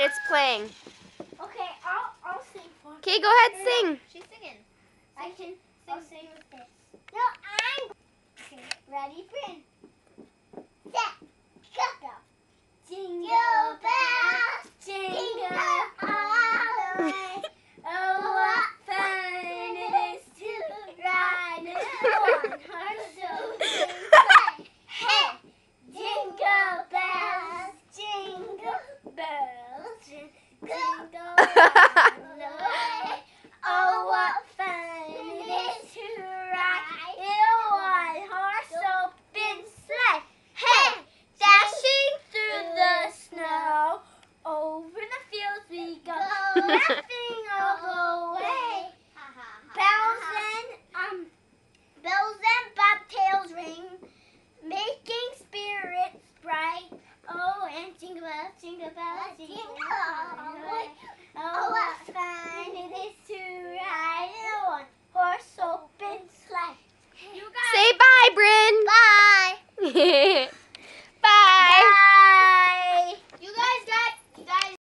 it's playing. Okay, I'll sing for you. Okay, go ahead, sing. She's singing. I can sing with this. No, I'm okay. Ready, friend? Set, go. Jingle bells, jingle all the way. Oh, what fun it is to ride in a one-horse open sleigh. Hey, jingle bells, jingle bells, jingle all the way. Oh, what fun it is to ride in a one-horse open sleigh. Hey, dashing through the snow, over the fields we go, laughing all the way. Bells and bobtails ring, making spirits bright. Oh, and jingle bells, jingle all the way. Oh, what fun it is to ride in a one-horse open sleigh. You guys. Say bye, Bryn. Bye.